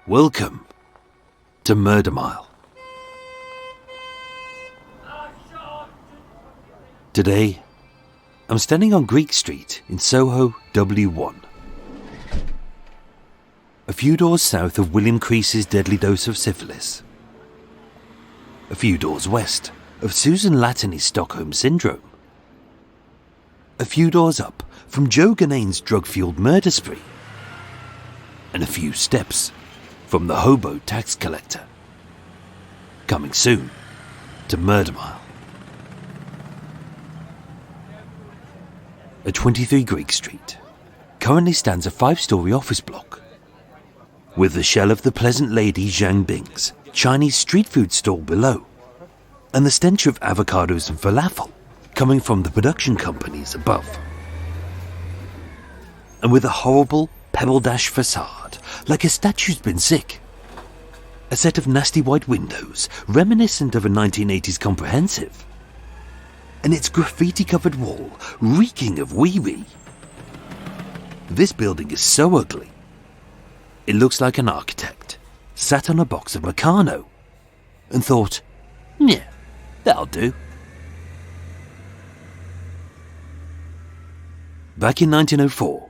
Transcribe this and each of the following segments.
Welcome to Murder Mile. Today, I'm standing on Greek Street in Soho, W1. A few doors south of William Crease's deadly dose of syphilis. A few doors west of Susan Latany's Stockholm Syndrome. A few doors up from Joe Ganane's drug-fueled murder spree. And a few steps from the hobo tax collector. Coming soon to Murder Mile. At 23 Greek Street currently stands a 5-story office block with the shell of the pleasant lady Zhang Bing's Chinese street food stall below, and the stench of avocados and falafel coming from the production companies above. And with a horrible pebble dash facade, like a statue's been sick. A set of nasty white windows, reminiscent of a 1980s comprehensive. And its graffiti-covered wall, reeking of wee-wee. This building is so ugly. It looks like an architect sat on a box of Meccano and thought, yeah, that'll do. Back in 1904,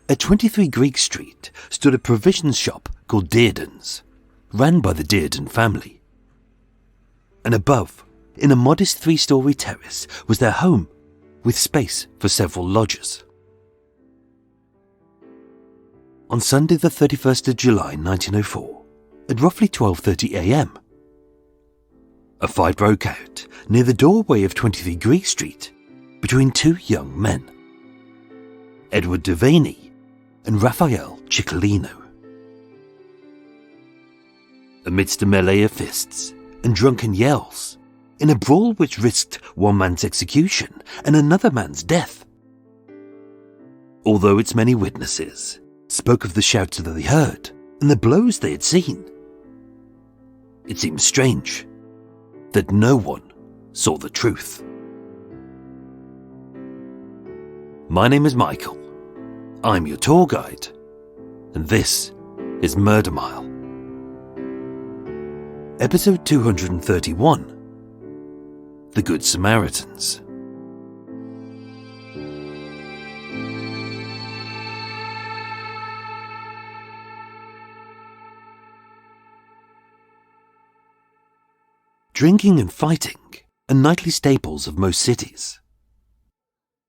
at 23 Greek Street stood a provisions shop called Dearden's, ran by the Dearden family. And above, in a modest 3-story terrace, was their home, with space for several lodgers. On Sunday the 31st of July 1904, at roughly 12:30 a.m, a fight broke out near the doorway of 23 Greek Street between two young men, Edward Devanney and Raphael Ciclino. Amidst a melee of fists and drunken yells, in a brawl which risked one man's execution and another man's death. Although its many witnesses spoke of the shouts that they heard and the blows they had seen, it seems strange that no one saw the truth. My name is Michael. I'm your tour guide, and this is Murder Mile. Episode 231, The Good Samaritans. Drinking and fighting are nightly staples of most cities.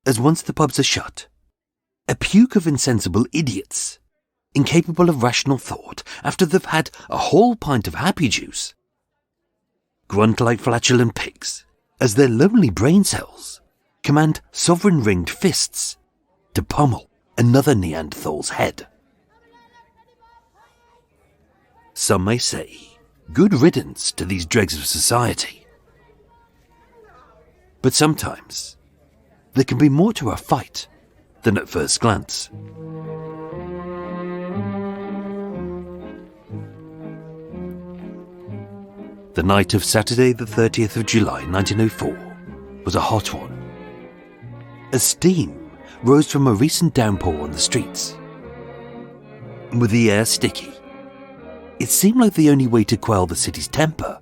As once the pubs are shut, a puke of insensible idiots, incapable of rational thought after they've had a whole pint of happy juice, grunt like flatulent pigs as their lonely brain cells command sovereign ringed fists to pummel another Neanderthal's head. Some may say, good riddance to these dregs of society. But sometimes there can be more to a fight than at first glance. The night of Saturday the 30th of July 1904 was a hot one, as steam rose from a recent downpour on the streets. And with the air sticky, it seemed like the only way to quell the city's temper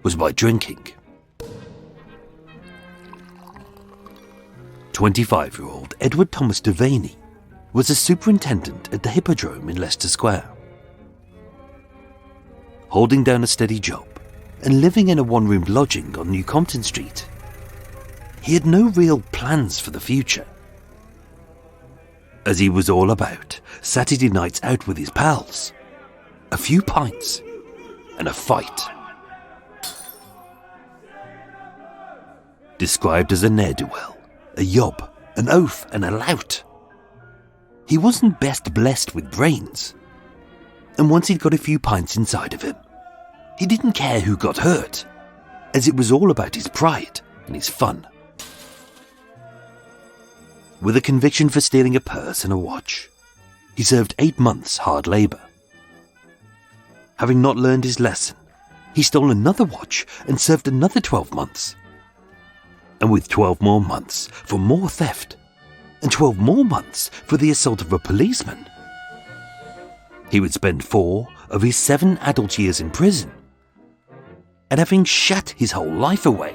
was by drinking. 25-year-old Edward Thomas Devanney was a superintendent at the Hippodrome in Leicester Square. Holding down a steady job and living in a one-room lodging on New Compton Street, he had no real plans for the future, as he was all about Saturday nights out with his pals, a few pints, and a fight. Described as a ne'er-do-well, a yob, an oaf, and a lout, he wasn't best blessed with brains, and once he'd got a few pints inside of him, he didn't care who got hurt, as it was all about his pride and his fun. With a conviction for stealing a purse and a watch, he served 8 months hard labour. Having not learned his lesson, he stole another watch and served another 12 months. And with 12 more months for more theft, and 12 more months for the assault of a policeman, he would spend 4 of his 7 adult years in prison, and having shat his whole life away,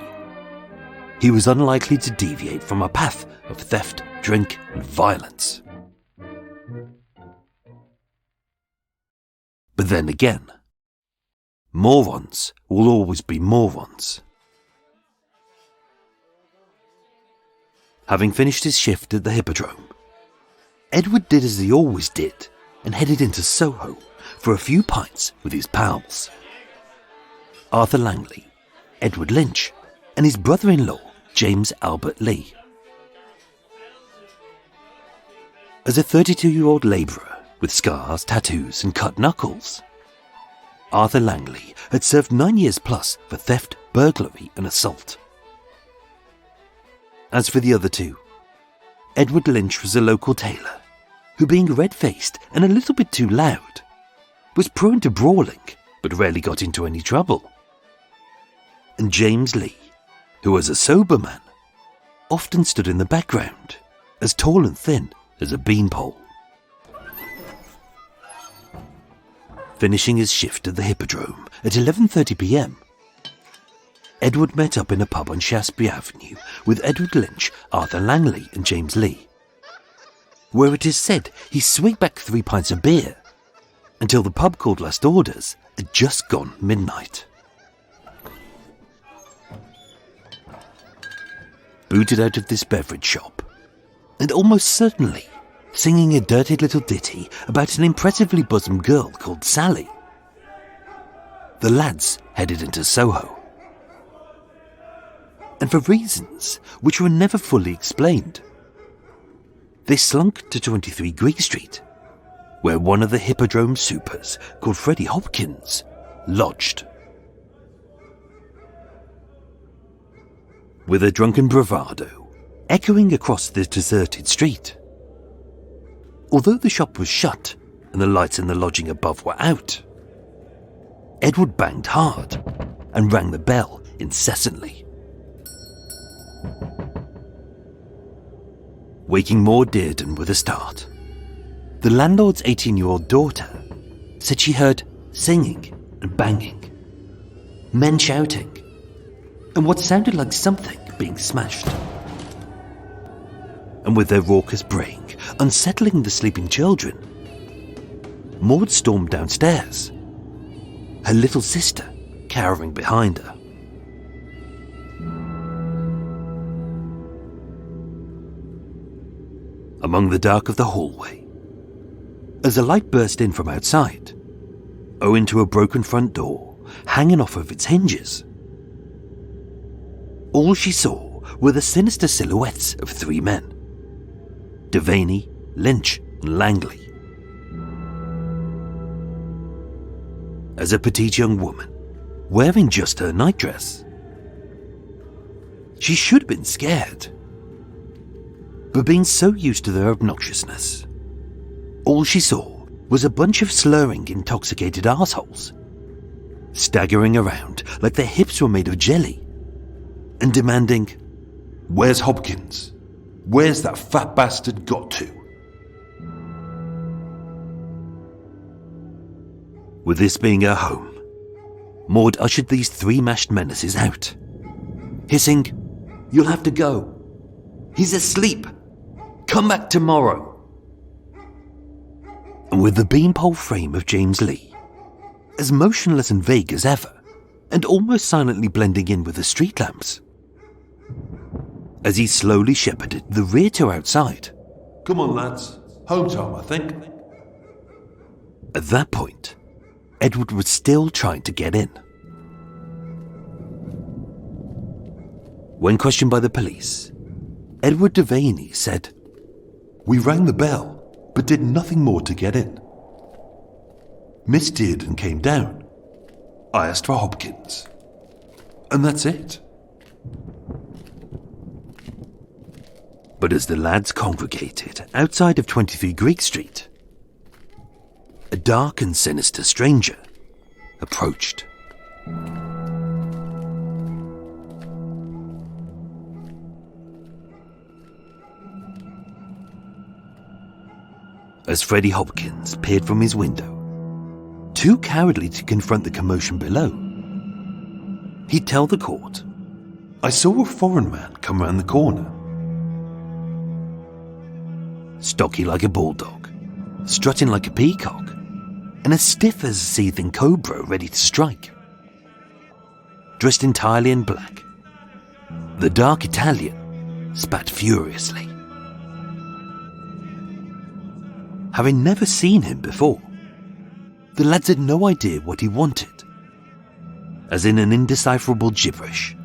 he was unlikely to deviate from a path of theft, drink, and violence. But then again, morons will always be morons. Having finished his shift at the Hippodrome, Edward did as he always did and headed into Soho for a few pints with his pals. Arthur Langley, Edward Lynch, and his brother-in-law, James Albert Lee. As a 32-year-old labourer with scars, tattoos, and cut knuckles, Arthur Langley had served 9 years plus for theft, burglary, and assault. As for the other two, Edward Lynch was a local tailor who, being red-faced and a little bit too loud, was prone to brawling but rarely got into any trouble. And James Lee, who was a sober man, often stood in the background, as tall and thin as a beanpole. Finishing his shift at the Hippodrome at 11:30 p.m, Edward met up in a pub on Shaftesbury Avenue with Edward Lynch, Arthur Langley and James Lee, where it is said he swigged back 3 pints of beer until the pub called last orders had just gone midnight. Booted out of this beverage shop, and almost certainly singing a dirty little ditty about an impressively bosomed girl called Sally, the lads headed into Soho. And for reasons which were never fully explained, they slunk to 23 Greek Street, where one of the Hippodrome supers called Freddie Hopkins lodged. With a drunken bravado echoing across the deserted street, although the shop was shut and the lights in the lodging above were out, Edward banged hard and rang the bell incessantly. Waking Maud Dearden with a start, the landlord's 18-year-old daughter said she heard singing and banging, men shouting, and what sounded like something being smashed. And with their raucous braying unsettling the sleeping children, Maud stormed downstairs, her little sister cowering behind her. Among the dark of the hallway, as a light burst in from outside, owing to a broken front door hanging off of its hinges, all she saw were the sinister silhouettes of 3 men: Devanney, Lynch, and Langley. As a petite young woman, wearing just her nightdress, she should have been scared. But being so used to their obnoxiousness, all she saw was a bunch of slurring, intoxicated arseholes, staggering around like their hips were made of jelly, and demanding, "Where's Hopkins? Where's that fat bastard got to?" With this being her home, Maud ushered these 3 mashed menaces out, hissing, "You'll have to go. He's asleep. Come back tomorrow." And with the beanpole frame of James Lee, as motionless and vague as ever, and almost silently blending in with the street lamps, as he slowly shepherded the rear two outside. "Come on, lads. Home time, I think." At that point, Edward was still trying to get in. When questioned by the police, Edward Devanney said, "We rang the bell, but did nothing more to get in. Miss Dearden came down. I asked for Hopkins. And that's it." But as the lads congregated outside of 23 Greek Street, a dark and sinister stranger approached. As Freddie Hopkins peered from his window, too cowardly to confront the commotion below. He'd tell the court, I saw a foreign man come round the corner. stocky like a bulldog, strutting like a peacock, and as stiff as a seething cobra ready to strike. Dressed entirely in black, the dark Italian spat furiously. Having never seen him before, the lads had no idea what he wanted. As in an indecipherable gibberish,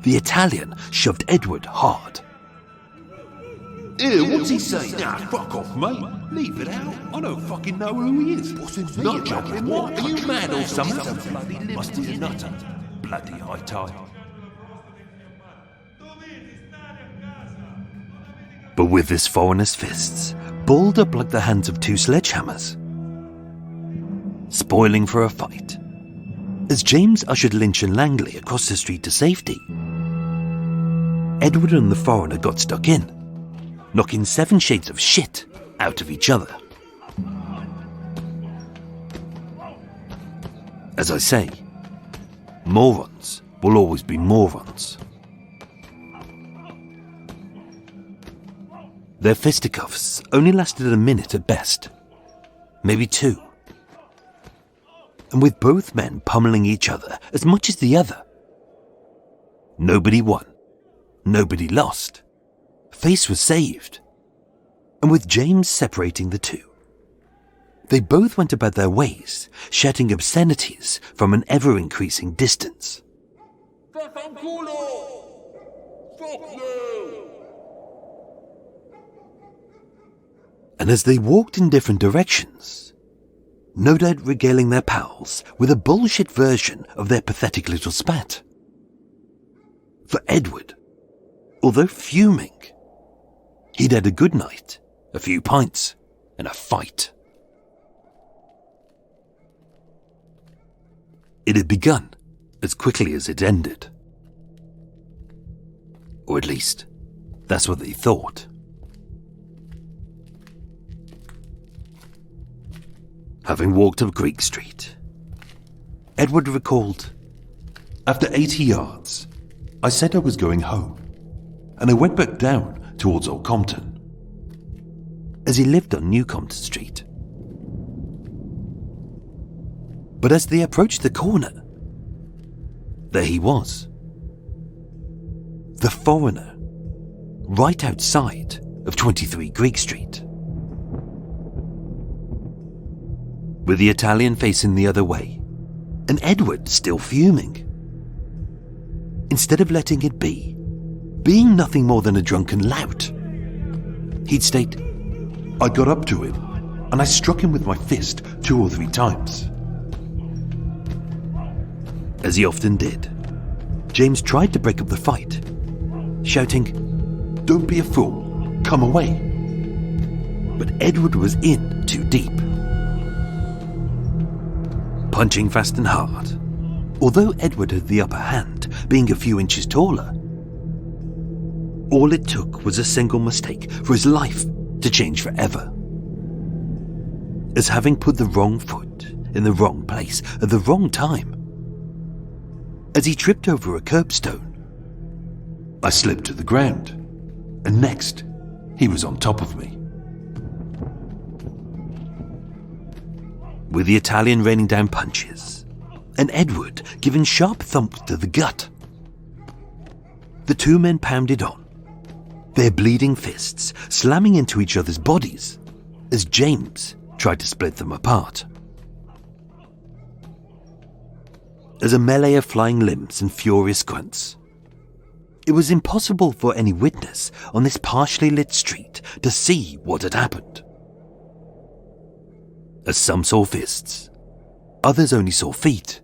the Italian shoved Edward hard. Ew, what's he saying? Nah, fuck off, mate. Leave it out. I don't fucking know who he is. Not joking. What? Are you mad or something? Must be a nutter. Bloody high tie. But with this foreigner's fists balled up like the hands of two sledgehammers, spoiling for a fight, as James ushered Lynch and Langley across the street to safety, Edward and the foreigner got stuck in, knocking 7 shades of shit out of each other. As I say, morons will always be morons. Their fisticuffs only lasted a minute at best, maybe 2. And with both men pummeling each other as much as the other, nobody won, nobody lost. Face was saved, and with James separating the two, they both went about their ways, shouting obscenities from an ever-increasing distance. And as they walked in different directions, no doubt regaling their pals with a bullshit version of their pathetic little spat. For Edward, although fuming, he'd had a good night, a few pints, and a fight. It had begun as quickly as it ended. Or at least, that's what they thought. Having walked up Greek Street, Edward recalled, After 80 yards, I said I was going home, and I went back down towards Old Compton. as he lived on New Compton Street. But as they approached the corner, there he was. The foreigner, right outside of 23 Greek Street. With the Italian facing the other way, and Edward still fuming. Instead of letting it be, being nothing more than a drunken lout, he'd state, I got up to him, and I struck him with my fist 2 or 3 times. As he often did, James tried to break up the fight, shouting, Don't be a fool, come away. But Edward was in too deep. Punching fast and hard, although Edward had the upper hand, being a few inches taller. All it took was a single mistake for his life to change forever. As having put the wrong foot in the wrong place at the wrong time, as he tripped over a curbstone, I slipped to the ground, and next, he was on top of me. with the Italian raining down punches, and Edward giving sharp thumps to the gut. The 2 men pounded on, their bleeding fists slamming into each other's bodies as James tried to split them apart. As a melee of flying limbs and furious grunts, it was impossible for any witness on this partially lit street to see what had happened. As some saw fists, others only saw feet.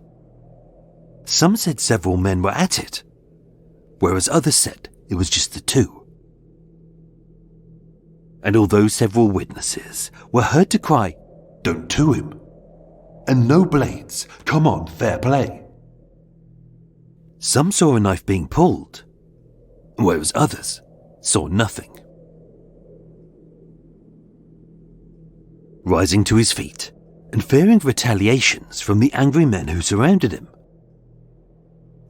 Some said several men were at it, whereas others said it was just the 2. And although several witnesses were heard to cry, Don't to him, and no blades, come on, fair play. some saw a knife being pulled, whereas others saw nothing. Rising to his feet, and fearing retaliations from the angry men who surrounded him.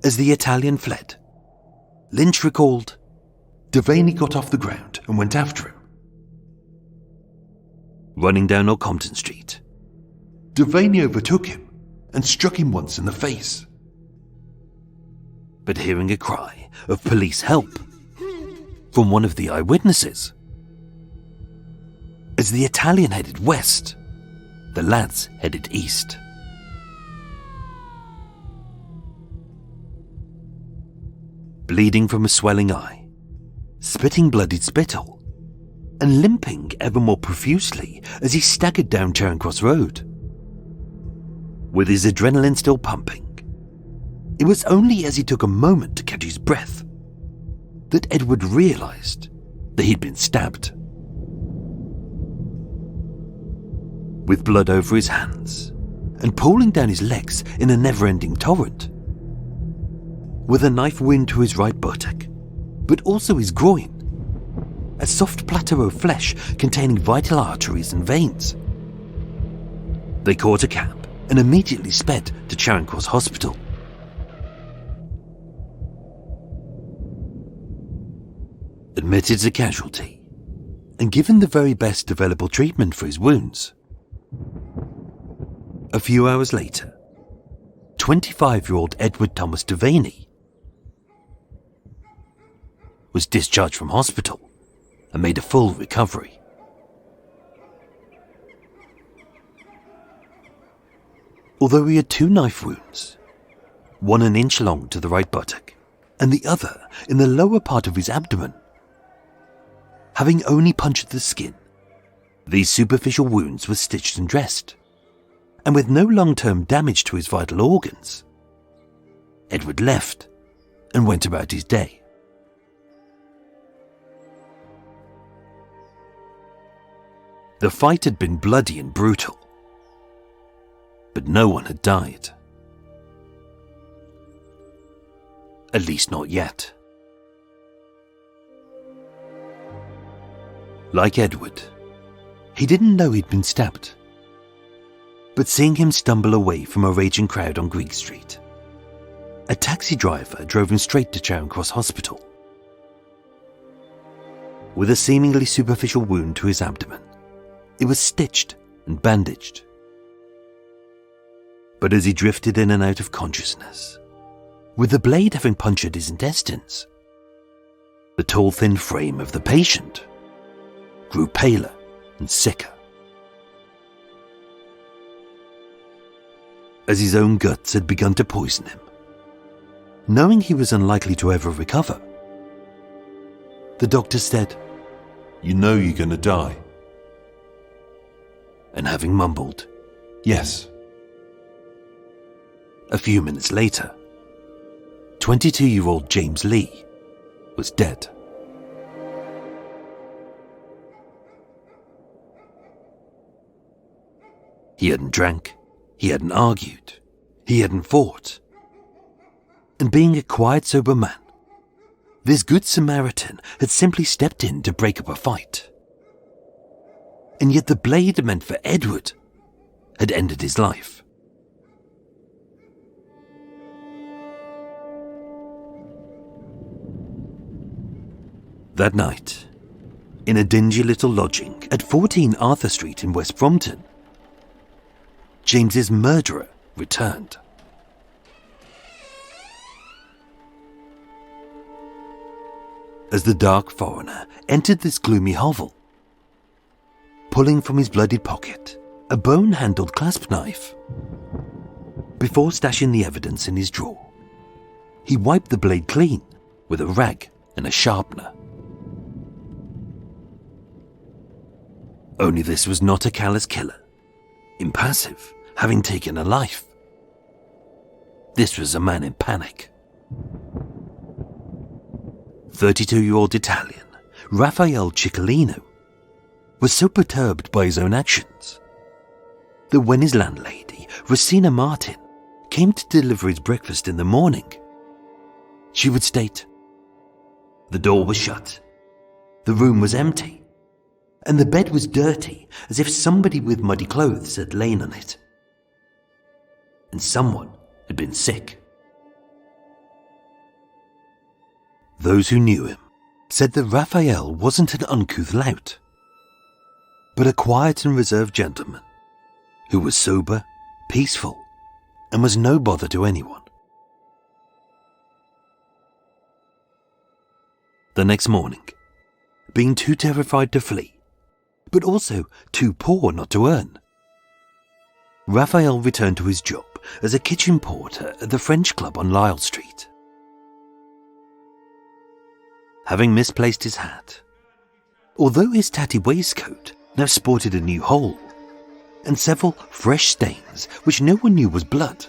As the Italian fled, Lynch recalled, Devanney got off the ground and went after him. Running down Northampton Street, Devanney overtook him and struck him once in the face. But hearing a cry of police help from one of the eyewitnesses. As the Italian headed west, the lads headed east. Bleeding from a swelling eye, spitting bloodied spittle, and limping ever more profusely as he staggered down Charing Cross Road. With his adrenaline still pumping, it was only as he took a moment to catch his breath that Edward realised that he'd been stabbed. With blood over his hands and pooling down his legs in a never-ending torrent, with a knife wound to his right buttock, but also his groin, a soft plateau of flesh containing vital arteries and veins. They caught a cab and immediately sped to Charing Cross Hospital. Admitted as a casualty, and given the very best available treatment for his wounds. A few hours later, 25-year-old Edward Thomas Devanney was discharged from hospital and made a full recovery. Although he had 2 knife wounds, one an inch long to the right buttock and the other in the lower part of his abdomen, having only punctured the skin, these superficial wounds were stitched and dressed, and with no long-term damage to his vital organs, Edward left and went about his day. The fight had been bloody and brutal, but no one had died. At least not yet. Like Edward, he didn't know he'd been stabbed. But seeing him stumble away from a raging crowd on Greek Street, a taxi driver drove him straight to Charing Cross Hospital. With a seemingly superficial wound to his abdomen, it was stitched and bandaged. But as he drifted in and out of consciousness, with the blade having punctured his intestines, the tall, thin frame of the patient grew paler and sicker. As his own guts had begun to poison him, knowing he was unlikely to ever recover, the doctor said, You know you're going to die. And having mumbled, Yes. A few minutes later, 22-year-old James Lee was dead. He hadn't drank, he hadn't argued, he hadn't fought. And being a quiet, sober man, this Good Samaritan had simply stepped in to break up a fight. And yet the blade meant for Edward had ended his life. That night, in a dingy little lodging at 14 Arthur Street in West Brompton, James's murderer returned. As the dark foreigner entered this gloomy hovel, pulling from his bloodied pocket a bone-handled clasp knife, before stashing the evidence in his drawer, he wiped the blade clean with a rag and a sharpener. Only this was not a callous killer, impassive, having taken a life. This was a man in panic. 32-year-old Italian Raphael Ciclino was so perturbed by his own actions that when his landlady, Rosina Martin, came to deliver his breakfast in the morning, she would state, "The door was shut, the room was empty, and the bed was dirty, as if somebody with muddy clothes had lain on it. And someone had been sick. Those who knew him said that Raphael wasn't an uncouth lout, but a quiet and reserved gentleman who was sober, peaceful, and was no bother to anyone. The next morning, being too terrified to flee, but also too poor not to earn, Raphael returned to his job as a kitchen porter at the French Club on Lisle Street. Having misplaced his hat, although his tatty waistcoat now sported a new hole and several fresh stains which no one knew was blood,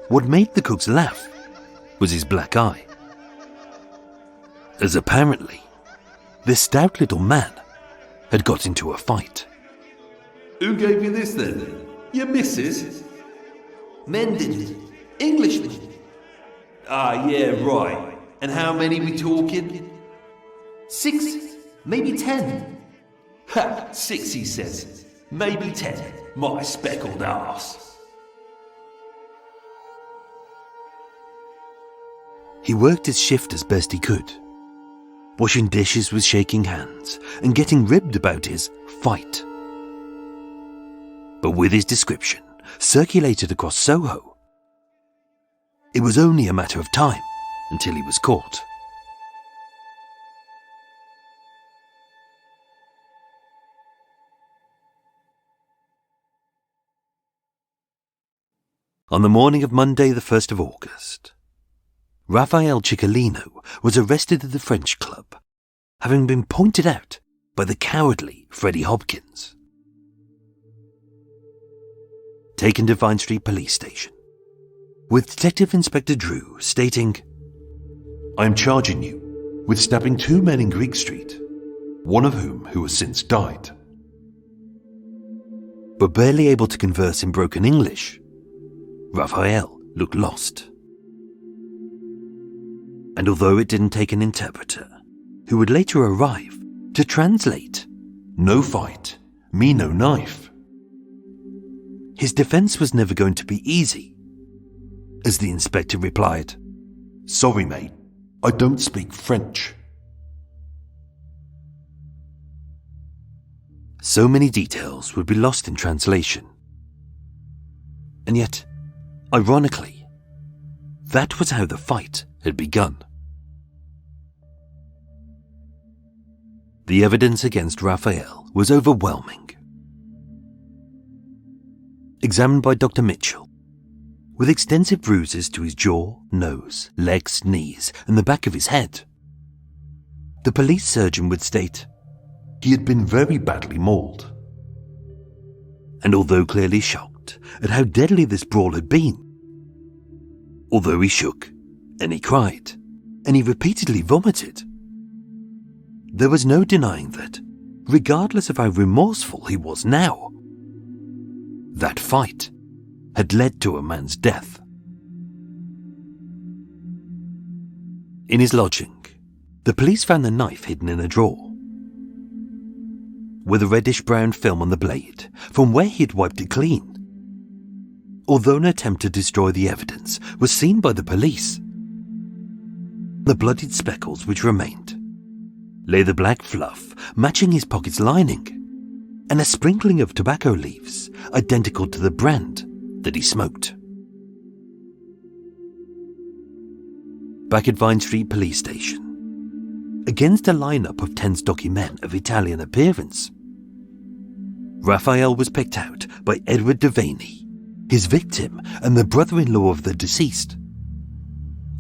what made the cooks laugh was his black eye, as apparently this stout little man had got into a fight. Who gave you this then? Your missus? Men did. Englishmen. Ah, yeah, right. And how many we talking? 6, maybe 10. Ha! 6, he says. Maybe 10. My speckled arse. He worked his shift as best he could, washing dishes with shaking hands and getting ribbed about his fight. But with his description circulated across Soho, it was only a matter of time until he was caught. On the morning of Monday, the 1st of August, Raphael Ciclino was arrested at the French Club, having been pointed out by the cowardly Freddie Hopkins. Taken to Vine Street Police Station, with Detective Inspector Drew stating, I am charging you with stabbing 2 men in Greek Street, one of whom who has since died. But barely able to converse in broken English, Raphael looked lost. And although it didn't take an interpreter, who would later arrive to translate, No fight, me no knife, his defense was never going to be easy, as the inspector replied, Sorry, mate, I don't speak French. So many details would be lost in translation. And yet, ironically, that was how the fight had begun. The evidence against Raphael was overwhelming. Examined by Dr. Mitchell, with extensive bruises to his jaw, nose, legs, knees, and the back of his head, the police surgeon would state, He had been very badly mauled. And although clearly shocked at how deadly this brawl had been, although he shook, and he cried, and he repeatedly vomited, there was no denying that, regardless of how remorseful he was now, that fight had led to a man's death. In his lodging, the police found the knife hidden in a drawer, with a reddish-brown film on the blade from where he had wiped it clean. Although an attempt to destroy the evidence was seen by the police, the bloodied speckles which remained lay the black fluff matching his pocket's lining and a sprinkling of tobacco leaves identical to the brand that he smoked. Back at Vine Street Police Station, against a lineup of 10 stocky men of Italian appearance, Raphael was picked out by Edward Devanney, his victim and the brother-in-law of the deceased,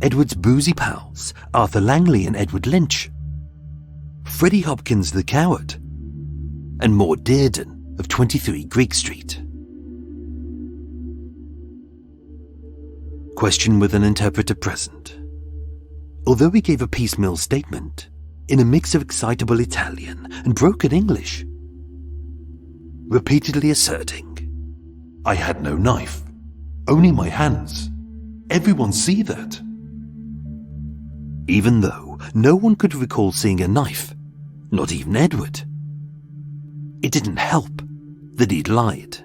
Edward's boozy pals Arthur Langley and Edward Lynch, Freddie Hopkins the coward, and Maud Dearden of 23 Greek Street. Questioned with an interpreter present, although he gave a piecemeal statement in a mix of excitable Italian and broken English, repeatedly asserting, I had no knife, only my hands. Everyone see that. Even though no one could recall seeing a knife, Not even Edward. It didn't help that he'd lied.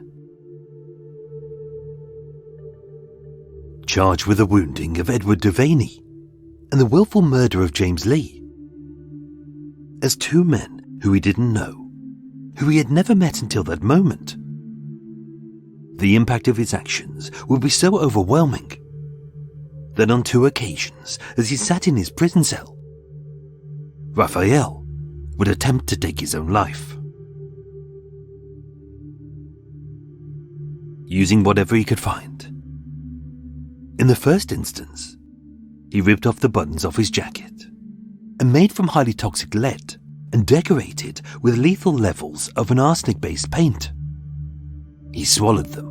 Charged with the wounding of Edward Devanney and the willful murder of James Lee, as two men who he didn't know, who he had never met until that moment, the impact of his actions would be so overwhelming that on 2 occasions, as he sat in his prison cell, Raphael would attempt to take his own life. Using whatever he could find. In the first instance, he ripped off the buttons off his jacket and made from highly toxic lead and decorated with lethal levels of an arsenic-based paint. He swallowed them.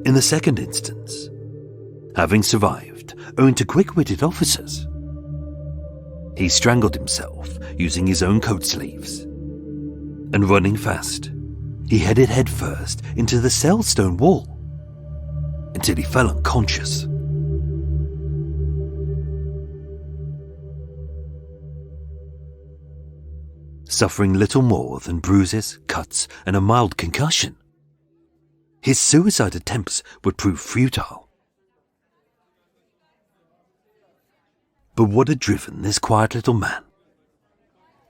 In the second instance, having survived owing to quick-witted officers, he strangled himself using his own coat sleeves, and running fast, he headed headfirst into the cell stone wall until he fell unconscious. Suffering little more than bruises, cuts, and a mild concussion, his suicide attempts would prove futile. But what had driven this quiet little man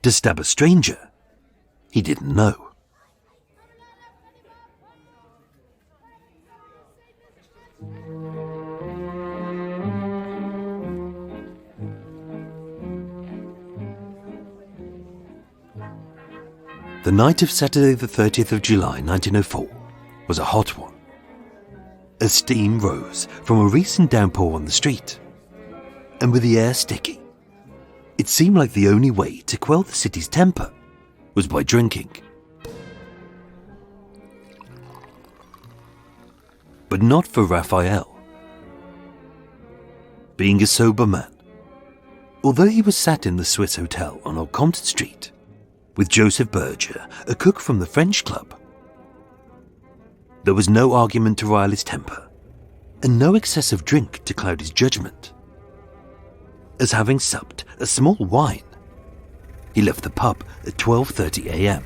to stab a stranger he didn't know? The night of Saturday the 30th of July 1904 was a hot one, as steam rose from a recent downpour on the street, and with the air sticky, it seemed like the only way to quell the city's temper was by drinking. But not for Raphael. Being a sober man, although he was sat in the Swiss Hotel on Old Compton Street, with Joseph Berger, a cook from the French Club, there was no argument to rile his temper, and no excessive drink to cloud his judgment, as having supped a small wine, he left the pub at 12:30 a.m.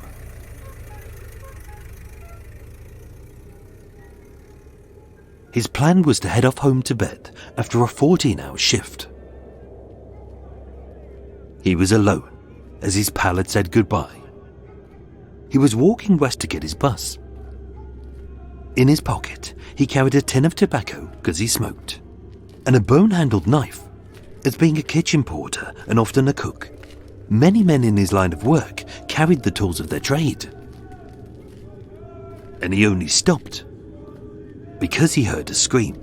His plan was to head off home to bed after a 14-hour shift. He was alone, as his pal had said goodbye. He was walking west to get his bus. In his pocket, he carried a tin of tobacco because he smoked, and a bone-handled knife. As being a kitchen porter and often a cook, many men in his line of work carried the tools of their trade. And he only stopped because he heard a scream.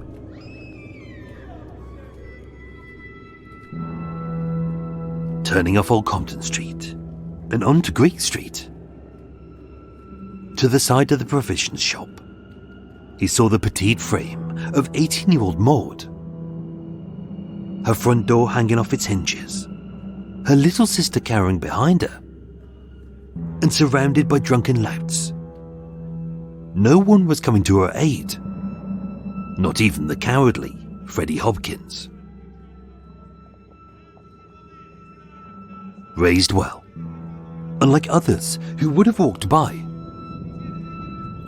Turning off Old Compton Street and onto Greek Street, to the side of the provisions shop, he saw the petite frame of 18-year-old Maud, her front door hanging off its hinges, her little sister cowering behind her, and surrounded by drunken louts. No one was coming to her aid, not even the cowardly Freddie Hopkins. Raised well, unlike others who would have walked by.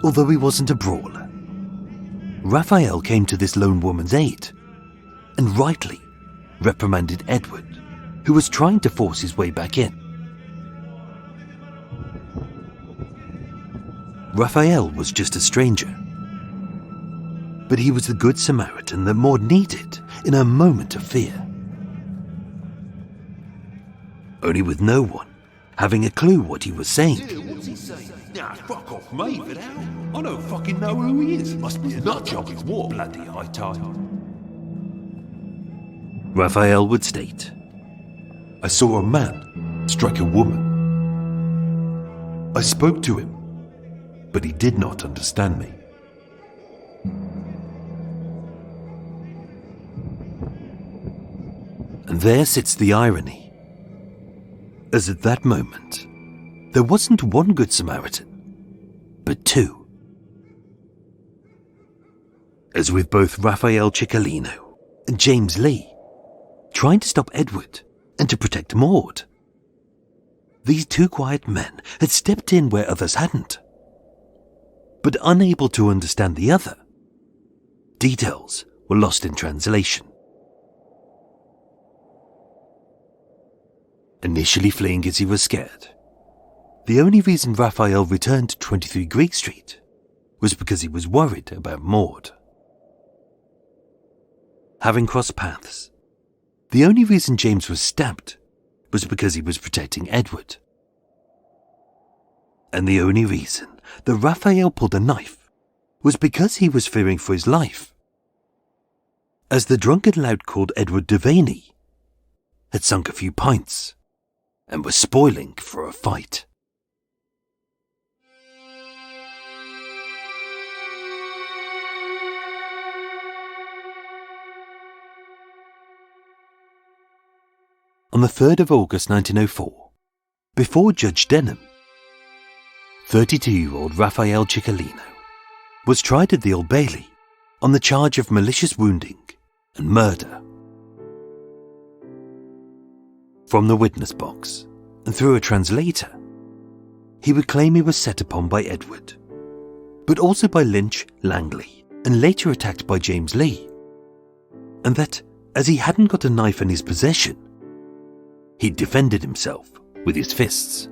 Although he wasn't a brawler, Raphael came to this lone woman's aid, and rightly reprimanded Edward, who was trying to force his way back in. Raphael was just a stranger, but he was the Good Samaritan that Maud needed in her moment of fear. Only with no one having a clue what he was saying. What's he saying? Nah, fuck off, mate. I don't fucking know who he is. Must be a nut job with what bloody high tide. Raphael would state, I saw a man strike a woman. I spoke to him, but he did not understand me. and there sits the irony. As at that moment, there wasn't one Good Samaritan, but two. As with both Raphael Ciclino and James Lee, trying to stop Edward and to protect Maud, These two quiet men had stepped in where others hadn't. But unable to understand the other, details were lost in translation. Initially fleeing as he was scared, the only reason Raphael returned to 23 Greek Street was because he was worried about Maud. Having crossed paths, the only reason James was stabbed was because he was protecting Edward. And the only reason that Raphael pulled a knife was because he was fearing for his life, as the drunken lout called Edward Devanney had sunk a few pints and was spoiling for a fight. On the 3rd of August 1904, before Judge Denham, 32-year-old Raphael Ciclino was tried at the Old Bailey on the charge of malicious wounding and murder. From the witness box and through a translator, he would claim he was set upon by Edward, but also by Lynch, Langley, and later attacked by James Lee, and that as he hadn't got a knife in his possession, he'd defended himself with his fists.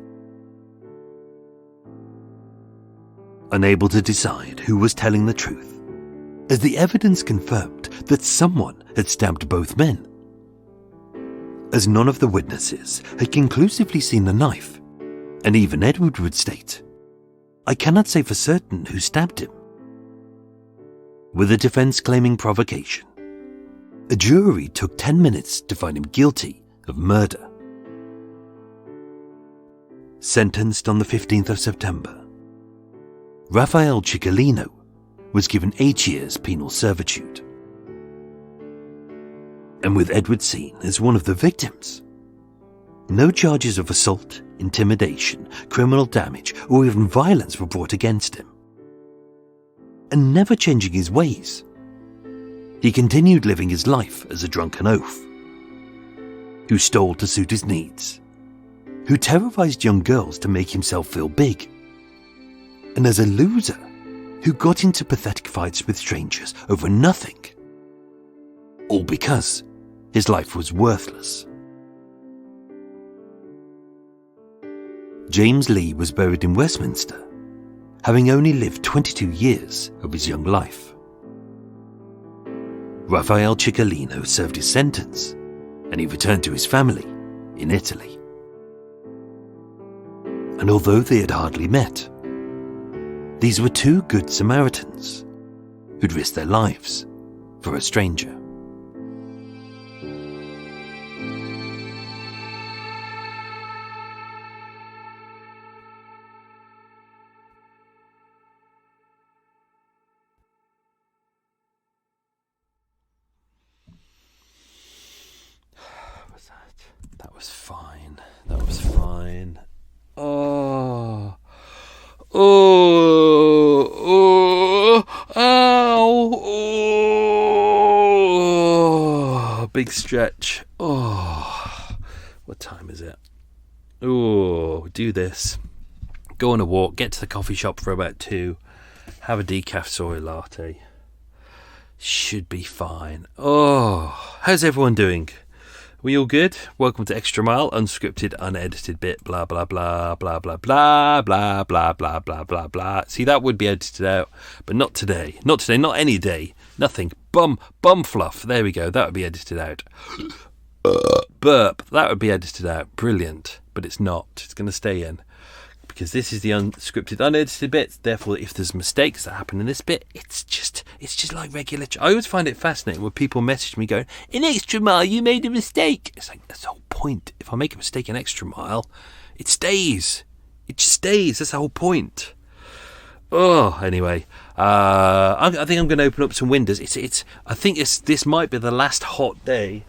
Unable to decide who was telling the truth, as the evidence confirmed that someone had stabbed both men, as none of the witnesses had conclusively seen the knife, and even Edward would state, "I cannot say for certain who stabbed him." With the defence claiming provocation, a jury took 10 minutes to find him guilty of murder. Sentenced on the 15th of September, Raphael Ciclino was given 8 years penal servitude. And with Edward seen as one of the victims, no charges of assault, intimidation, criminal damage, or even violence were brought against him. And never changing his ways, he continued living his life as a drunken oaf, who stole to suit his needs, who terrorized young girls to make himself feel big, and as a loser who got into pathetic fights with strangers over nothing, all because his life was worthless. James Lee was buried in Westminster, having only lived 22 years of his young life. Raphael Ciclino served his sentence, and he returned to his family in Italy. And although they had hardly met, these were two Good Samaritans who'd risked their lives for a stranger. That was fine. That was fine. Oh. Oh. Oh. Ow. Oh. Big stretch. Oh. What time is it? Oh, do this. Go on a walk, get to the coffee shop for about 2, have a decaf soy latte. Should be fine. Oh, how's everyone doing? We all good? Welcome to Extra Mile, unscripted, unedited bit, blah, blah, blah, blah, blah, blah, blah, blah, blah, blah, blah, blah. See, that would be edited out, but not today. Not today, not any day. Nothing. Bum fluff. There we go. That would be edited out. Burp. That would be edited out. Brilliant. But it's not. It's going to stay in. Because this is the unscripted, unedited bit. Therefore, if there's mistakes that happen in this bit, it's just like regular. I always find it fascinating when people message me going, "In Extra Mile, you made a mistake." It's like, that's the whole point. If I make a mistake in Extra Mile, it stays. It just stays. That's the whole point. Oh, anyway, I think I'm going to open up some windows. I think this might be the last hot day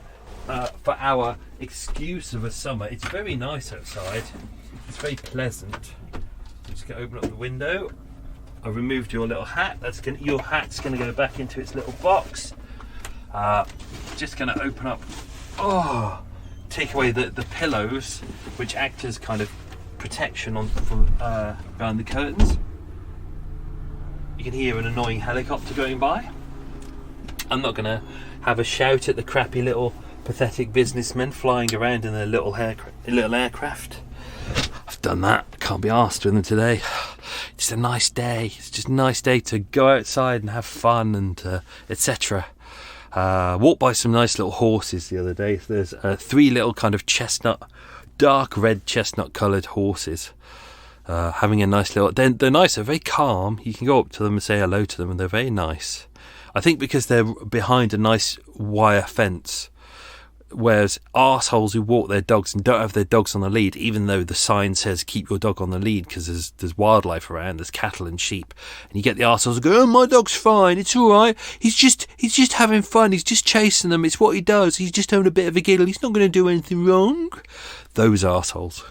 for our excuse of a summer. It's very nice outside. It's very pleasant. I'm just going to open up the window. I removed your little hat. Your hat's going to go back into its little box. Just going to open up. Oh, take away the pillows, which act as kind of protection on from behind the curtains. You can hear an annoying helicopter going by. I'm not going to have a shout at the crappy little pathetic businessmen flying around in their little aircraft. I've done that. Can't be arsed with them today. It's a nice day. It's just a nice day to go outside and have fun and etc. Walked by some nice little horses the other day. There's 3 little kind of dark red chestnut coloured horses. Having a nice little... They're nice. They're very calm. You can go up to them and say hello to them, and they're very nice. I think because they're behind a nice wire fence, whereas arseholes who walk their dogs and don't have their dogs on the lead, even though the sign says keep your dog on the lead because there's wildlife around, there's cattle and sheep, and you get the arseholes who go, oh, my dog's fine, it's all right, he's just having fun, he's just chasing them, it's what he does, he's just having a bit of a giggle, he's not going to do anything wrong. Those arseholes.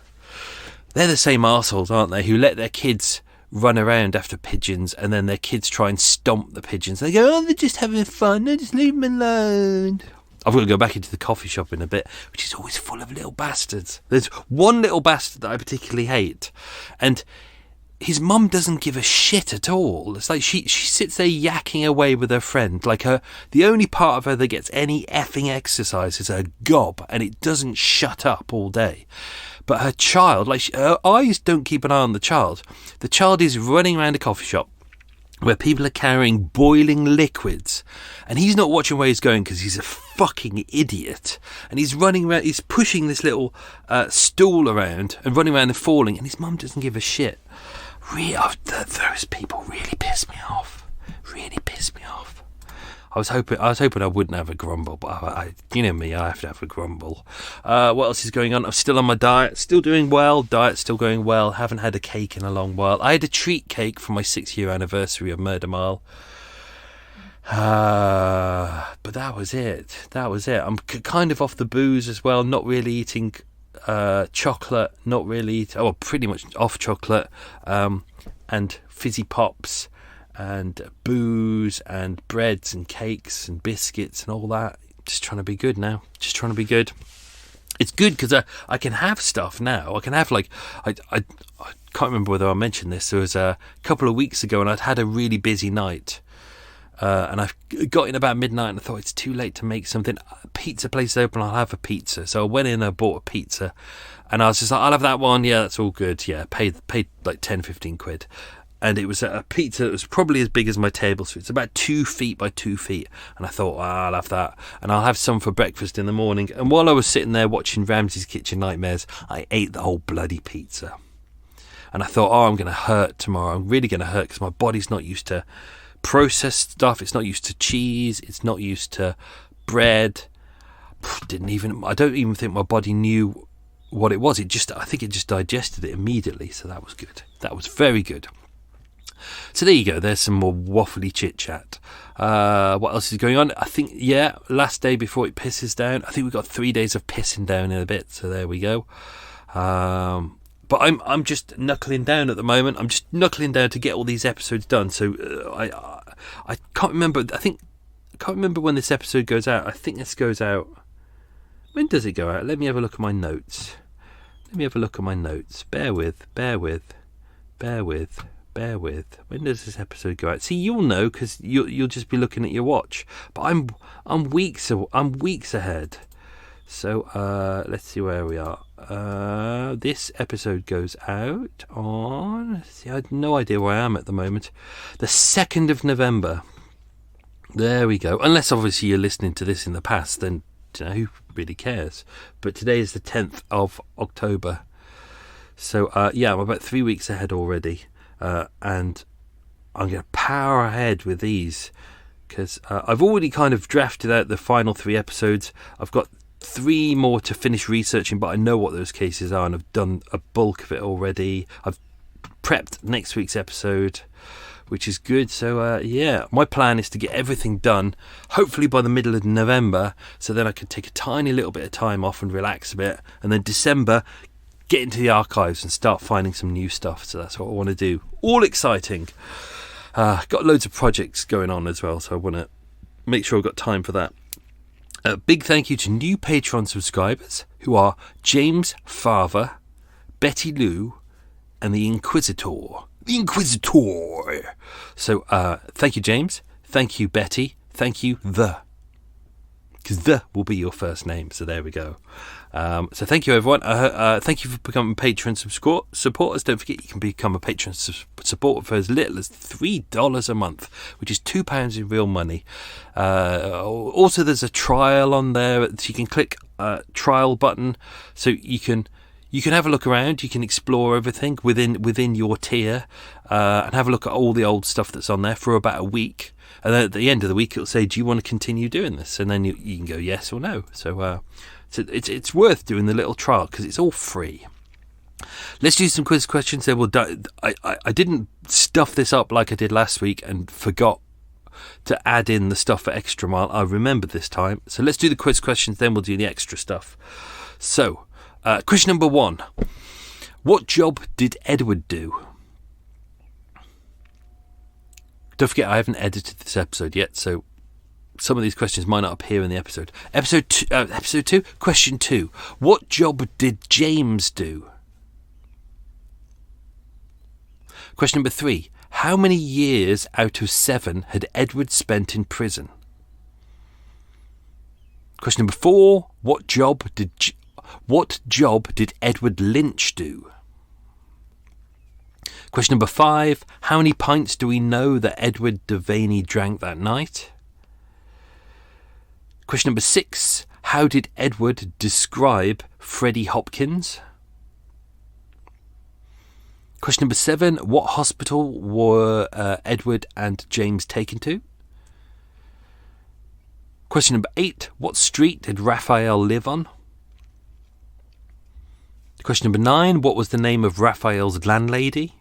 They're the same arseholes, aren't they, who let their kids run around after pigeons, and then their kids try and stomp the pigeons. They go, oh, they're just having fun, no, just leave them alone. I've got to go back into the coffee shop in a bit, which is always full of little bastards. There's one little bastard that I particularly hate, and his mum doesn't give a shit at all. It's like she sits there yakking away with her friend, like the only part of her that gets any effing exercise is her gob, and it doesn't shut up all day. But her child, her eyes don't keep an eye on the child. The child is running around a coffee shop where people are carrying boiling liquids, and he's not watching where he's going because he's a fucking idiot, and he's running around, he's pushing this little stool around and running around and falling, and his mum doesn't give a shit. Really, those people really piss me off. I was hoping I wouldn't have a grumble, but you know me, I have to have a grumble. What else is going on? I'm still on my diet, still doing well. Diet's still going well. Haven't had a cake in a long while. I had a treat cake for my 6-year anniversary of Murder Mile. But that was it. I'm kind of off the booze as well. Not really eating chocolate. Not really. Pretty much off chocolate and fizzy pops. And booze and breads and cakes and biscuits and all that. Just trying to be good now. It's good because I can have stuff now. I can have I can't remember whether I mentioned this. There was a couple of weeks ago and I'd had a really busy night. And I got in about midnight and I thought it's too late to make something. Pizza place open, I'll have a pizza. So I went in and I bought a pizza. And I was just like, I'll have that one. Yeah, that's all good. Yeah, paid like 10, 15 quid. And it was a pizza that was probably as big as my table, so it's about 2 feet by 2 feet. And I thought, I'll have that. And I'll have some for breakfast in the morning. And while I was sitting there watching Ramsay's Kitchen Nightmares, I ate the whole bloody pizza. And I thought, I'm going to hurt tomorrow. I'm really going to hurt because my body's not used to processed stuff. It's not used to cheese. It's not used to bread. I don't even think my body knew what it was. I think it just digested it immediately. So that was good. That was very good. So there you go, there's some more waffly chit chat. What else is going on? I think, last day before it pisses down. I think we've got 3 days of pissing down in a bit, so there we go. But I'm just knuckling down at the moment. I'm just knuckling down to get all these episodes done. So I can't remember. I can't remember when this episode goes out. I think this goes out. When does it go out? Let me have a look at my notes. Bear with. When does this episode go out? See, you'll know because you'll just be looking at your watch. But I'm weeks ahead. So let's see where we are. This episode goes out on. See, I had no idea where I am at the moment. The 2nd of November. There we go. Unless obviously you're listening to this in the past, then who really cares? But today is the 10th of October. So I'm about 3 weeks ahead already. And I'm going to power ahead with these because I've already kind of drafted out the final 3 episodes. I've got 3 more to finish researching, but I know what those cases are and I've done a bulk of it already. I've prepped next week's episode, which is good. So my plan is to get everything done hopefully by the middle of November, so then I can take a tiny little bit of time off and relax a bit, and then December get into the archives and start finding some new stuff. So that's what I want to do. All exciting. Got loads of projects going on as well, so I want to make sure I've got time for that. Big thank you to new Patreon subscribers who are James Farver, Betty Lou, and the Inquisitor. The Inquisitor! So, thank you, James. Thank you, Betty. Thank you, because the will be your first name. So there we go. So thank you, everyone. Thank you for becoming patrons supporters. Don't forget you can become a patron supporter for as little as $3 a month, which is £2 in real money. Also, there's a trial on there, so you can click trial button, so you can have a look around. You can explore everything within your tier, and have a look at all the old stuff that's on there for about a week. And then at the end of the week, it'll say, "Do you want to continue doing this?" And then you can go yes or no. So it's worth doing the little trial because it's all free. Let's do some quiz questions. Then I didn't stuff this up like I did last week and forgot to add in the stuff for extra mile. I remembered this time. So let's do the quiz questions. Then we'll do the extra stuff. So question number 1: what job did Edward do? Don't forget, I haven't edited this episode yet, so some of these questions might not appear in the episode. Episode 2, question 2. What job did James do? Question number 3. How many years out of 7 had Edward spent in prison? Question number 4. What job did Edward Lynch do? Question number 5. How many pints do we know that Edward Devanney drank that night? Question number 6. How did Edward describe Freddie Hopkins? Question number 7. What hospital were Edward and James taken to? Question number 8. What street did Raphael live on? Question number 9. What was the name of Raphael's landlady?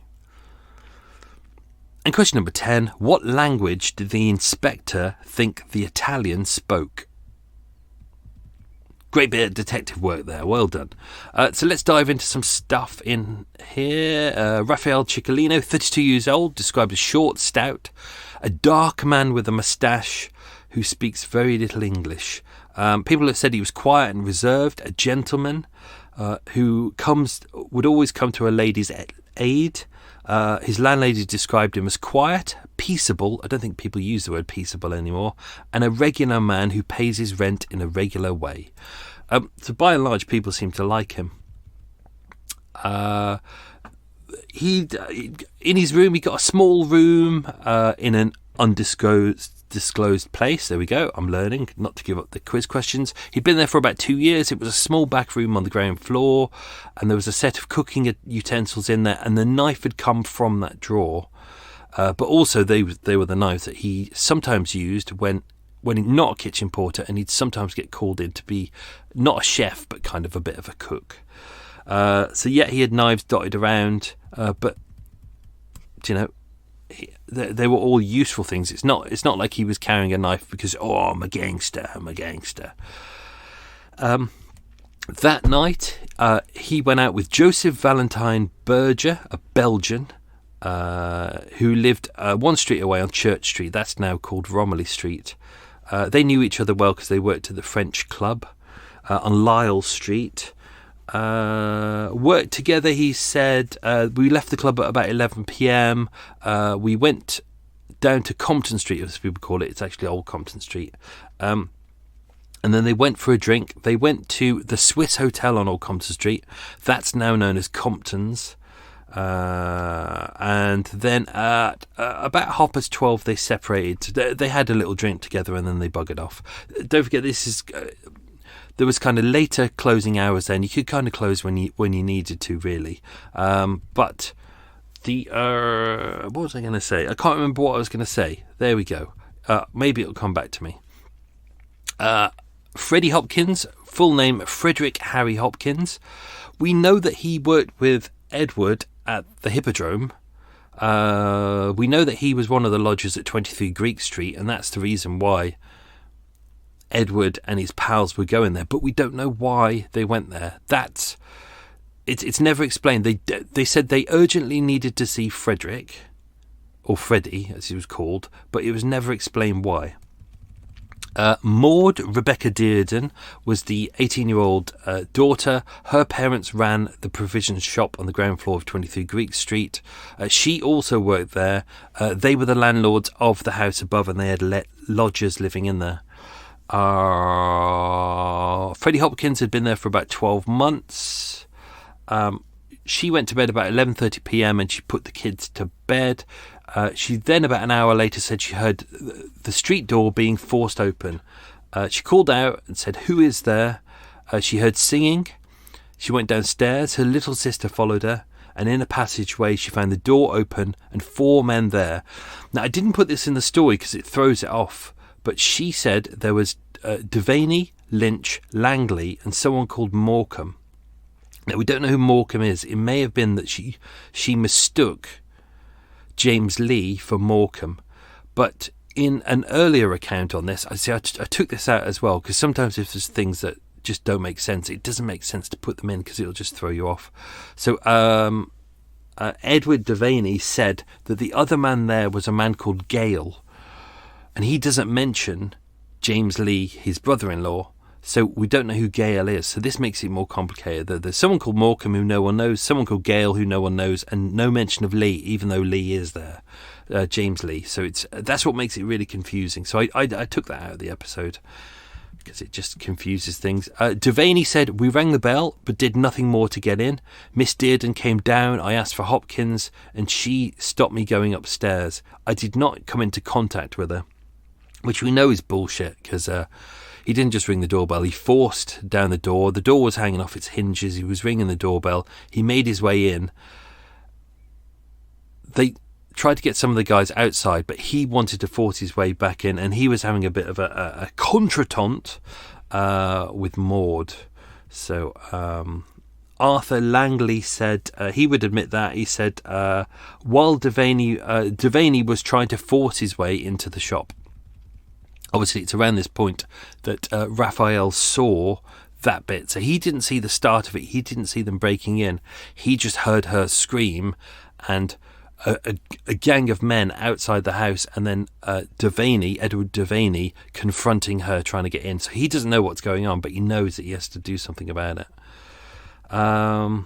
And question number 10, what language did the inspector think the Italian spoke? Great bit of detective work there, well done. So let's dive into some stuff in here. Raphael Ciclino, 32 years old, described as short, stout, a dark man with a moustache who speaks very little English. People have said he was quiet and reserved, a gentleman who would always come to a lady's aid. His landlady described him as quiet, peaceable, I don't think people use the word peaceable anymore, and a regular man who pays his rent in a regular way. So by and large, people seem to like him. In his room, he got a small room in an undisclosed place. There we go. I'm learning not to give up the quiz questions. He'd been there for about 2 years. It was a small back room on the ground floor, and there was a set of cooking utensils in there, and the knife had come from that drawer. But also they were the knives that he sometimes used when he's not a kitchen porter, and he'd sometimes get called in to be not a chef but kind of a bit of a cook. So yeah, he had knives dotted around, but you know, they were all useful things. It's not like he was carrying a knife because I'm a gangster. That night he went out with Joseph Valentine Berger, a Belgian, who lived one street away on Church Street. That's now called Romilly Street. They knew each other well because they worked at the French Club on Lisle Street. Worked together, he said. We left the club at about 11 p.m. We went down to Compton Street, as people call it. It's actually Old Compton Street. And then they went for a drink. They went to the Swiss Hotel on Old Compton Street. That's now known as Compton's. And then at about 12:30 they separated. They had a little drink together and then they buggered off. Don't forget, this is there was kind of later closing hours then. You could kind of close when you needed to, really. But the what was I going to say? I can't remember what I was going to say. There we go. Maybe it'll come back to me. Freddie Hopkins, full name Frederick Harry Hopkins. We know that he worked with Edward at the Hippodrome. We know that he was one of the lodgers at 23 Greek Street, and that's the reason why Edward and his pals were going there, but we don't know why they went there. It's never explained. They said they urgently needed to see Frederick, or Freddie as he was called, but it was never explained why. Maud Rebecca Dearden was the 18-year-old daughter. Her parents ran the provisions shop on the ground floor of 23 Greek Street. She also worked there. They were the landlords of the house above, and they had lodgers living in there. Freddie Hopkins had been there for about 12 months. She went to bed about 11:30 p.m. and she put the kids to bed. She then, about an hour later, said she heard the street door being forced open. She called out and said, "Who is there?" She heard singing. She went downstairs. Her little sister followed her, and in a passageway she found the door open and 4 men there. Now, I didn't put this in the story because it throws it off, but she said there was Devanney, Lynch, Langley, and someone called Morecambe. Now, we don't know who Morecambe is. It may have been that she mistook James Lee for Morecambe, but in an earlier account on this, I took this out as well, because sometimes if there's things that just don't make sense, it doesn't make sense to put them in because it'll just throw you off. So Edward Devanney said that the other man there was a man called Gale, and he doesn't mention James Lee, his brother-in-law, so we don't know who Gale is. So this makes it more complicated. There's someone called Morecambe who no one knows, someone called Gale who no one knows, and no mention of Lee, even though Lee is there, James Lee. So that's what makes it really confusing. So I took that out of the episode because it just confuses things. Devanney said, "We rang the bell but did nothing more to get in. Miss Dearden came down. I asked for Hopkins and she stopped me going upstairs. I did not come into contact with her," which we know is bullshit, because he didn't just ring the doorbell. He forced down the door. The door was hanging off its hinges. He was ringing the doorbell. He made his way in. They tried to get some of the guys outside, but he wanted to force his way back in, and he was having a bit of a contretemps with Maud. So Arthur Langley said he would admit that. He said while Devanney was trying to force his way into the shop. Obviously, it's around this point that Raphael saw that bit. So he didn't see the start of it. He didn't see them breaking in. He just heard her scream and a gang of men outside the house, and then Edward Devanney, confronting her, trying to get in. So he doesn't know what's going on, but he knows that he has to do something about it. The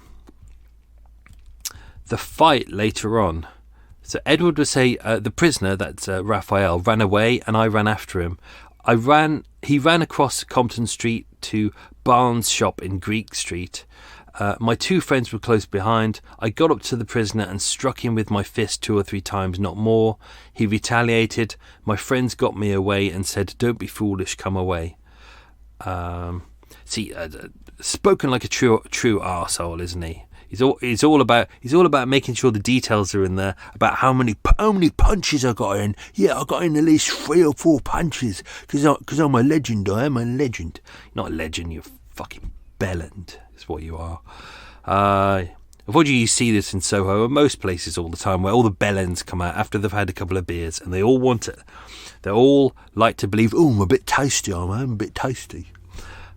fight later on. So Edward would say the prisoner, that's Raphael, ran away and I ran after him. He ran across Compton Street to Barnes' shop in Greek Street. My 2 friends were close behind. I got up to the prisoner and struck him with my fist 2 or 3 times, not more. He retaliated. My friends got me away and said, "Don't be foolish, come away." Spoken like a true arsehole, isn't he? He's all about making sure the details are in there, about how many punches I got in. Yeah, I got in at least 3 or 4 punches because I'm a legend. I am a legend. You're not a legend. You're fucking bellend. Is what you are. Unfortunately, you see this in Soho and most places all the time, where all the bellends come out after they've had a couple of beers and they all want it. They all like to believe, "Oh, I'm a bit tasty. I'm a bit tasty."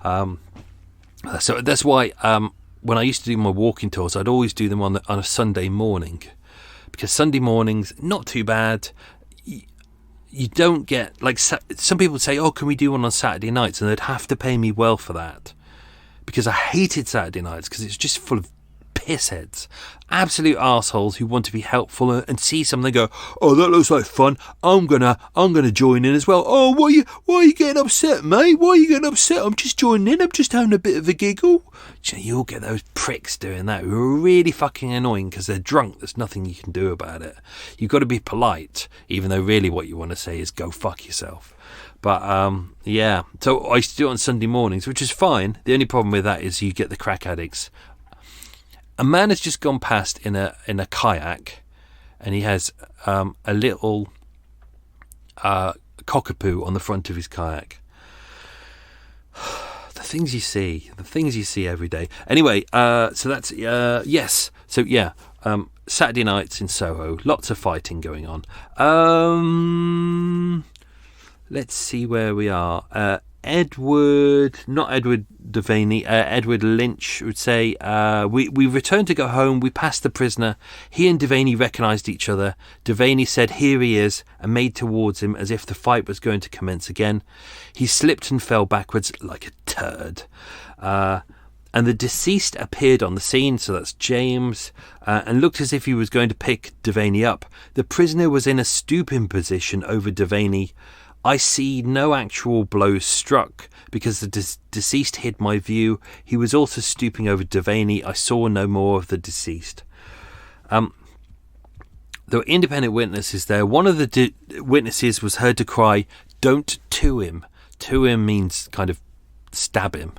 So that's why. When I used to do my walking tours, I'd always do them on a Sunday morning, because Sunday mornings, not too bad. You don't get, like, some people would say, "Oh, can we do one on Saturday nights?" And they'd have to pay me well for that, because I hated Saturday nights because it's just full of pissheads, absolute arseholes who want to be helpful and see something, go, "Oh, that looks like fun. I'm gonna join in as well." "Oh, why are you getting upset, mate? Why are you getting upset? I'm just joining in. I'm just having a bit of a giggle." You'll get those pricks doing that who are really fucking annoying because they're drunk. There's nothing you can do about it. You've got to be polite, even though really what you want to say is "go fuck yourself." But yeah, so I used to do it on Sunday mornings, which is fine. The only problem with that is you get the crack addicts. A man has just gone past in a kayak, and he has a little cockapoo on the front of his kayak. The things you see every day. Anyway, so that's yes. So yeah, Saturday nights in Soho, lots of fighting going on. Let's see where we are. Edward Devanney, Edward Lynch would say, we returned to go home. We passed the prisoner. He and Devanney recognised each other. Devanney said, "Here he is," and made towards him as if the fight was going to commence again. He slipped and fell backwards like a turd. And the deceased appeared on the scene, so that's James, and looked as if he was going to pick Devanney up. The prisoner was in a stooping position over Devanney. I see no actual blows struck because the deceased hid my view. He was also stooping over Devanney. I saw no more of the deceased. There were independent witnesses there. One of the witnesses was heard to cry, "Don't to him." To him means kind of stab him.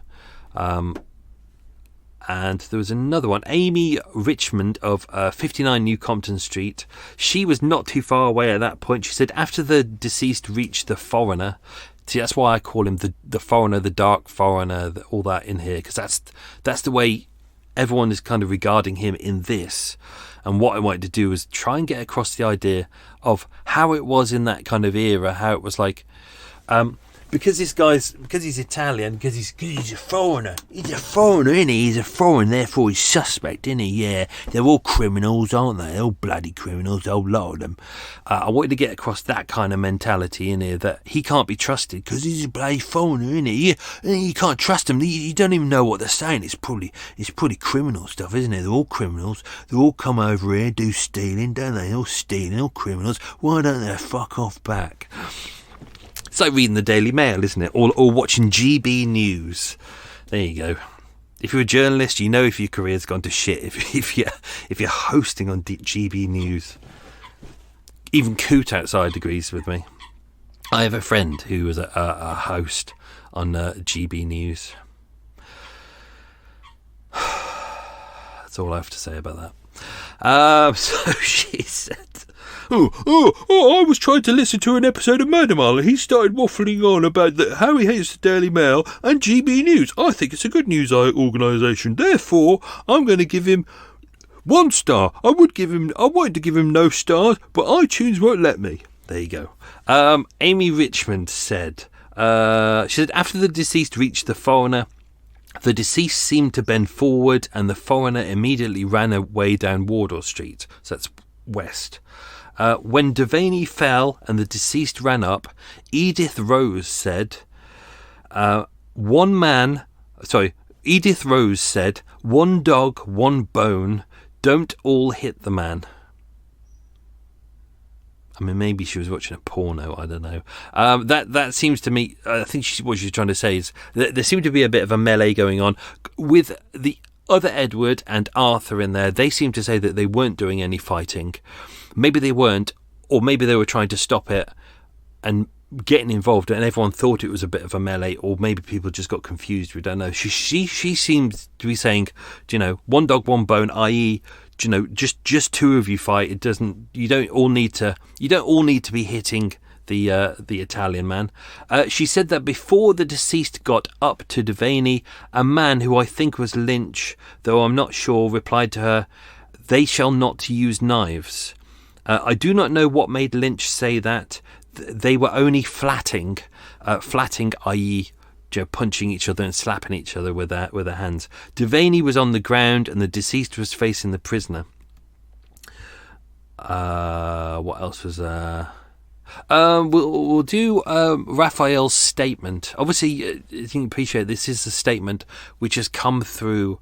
And there was another one, Amy Richmond of 59 New Compton Street. She was not too far away at that point. She said after the deceased reached the foreigner, see, that's why I call him the foreigner, the dark foreigner, all that in here, because that's the way everyone is kind of regarding him in this. And what I wanted to do was try and get across the idea of how it was in that kind of era, how it was like... because he's Italian, because he's a foreigner. He's a foreigner, isn't he? He's a foreigner, therefore he's suspect, isn't he? Yeah, they're all criminals, aren't they? They're all bloody criminals, a whole lot of them. I wanted to get across that kind of mentality in here, that he can't be trusted because he's a bloody foreigner, isn't he? You can't trust him. You don't even know what they're saying. It's pretty criminal stuff, isn't it? They're all criminals. They all come over here, do stealing, don't they? They're all stealing, all criminals. Why don't they fuck off back? It's like reading the Daily Mail, isn't it? Or watching GB News. There you go. If you're a journalist, you know if your career's gone to shit. If you're hosting on GB News. Even Coot outside agrees with me. I have a friend who was a host on GB News. That's all I have to say about that. So she said... I was trying to listen to an episode of Murder Mile, and he started waffling on about how he hates the Daily Mail and GB News. I think it's a good news organisation. Therefore, I'm going to give him 1 star. I wanted to give him no stars, but iTunes won't let me. There you go. Amy Richmond said, she said, after the deceased reached the foreigner, the deceased seemed to bend forward, and the foreigner immediately ran away down Wardour Street. So that's west. When Devanney fell and the deceased ran up, Edith Rose said, Edith Rose said, "One dog, one bone, don't all hit the man." I mean, maybe she was watching a porno, I don't know. That seems to me, I think what she's trying to say is that there seemed to be a bit of a melee going on with the other Edward and Arthur in there. They seemed to say that they weren't doing any fighting. Maybe they weren't, or maybe they were trying to stop it and getting involved, and everyone thought it was a bit of a melee, or maybe people just got confused. We don't know. She seems to be saying, one dog, one bone, i.e., just 2 of you fight. You don't all need to be hitting the Italian man. She said that before the deceased got up to Devanney, a man who I think was Lynch, though I'm not sure, replied to her, "They shall not use knives." I do not know what made Lynch say that. They were only flatting, i.e., punching each other and slapping each other with their hands. Devanney was on the ground and the deceased was facing the prisoner. What else was there? We'll do Raphael's statement. Obviously, you can appreciate this is a statement which has come through.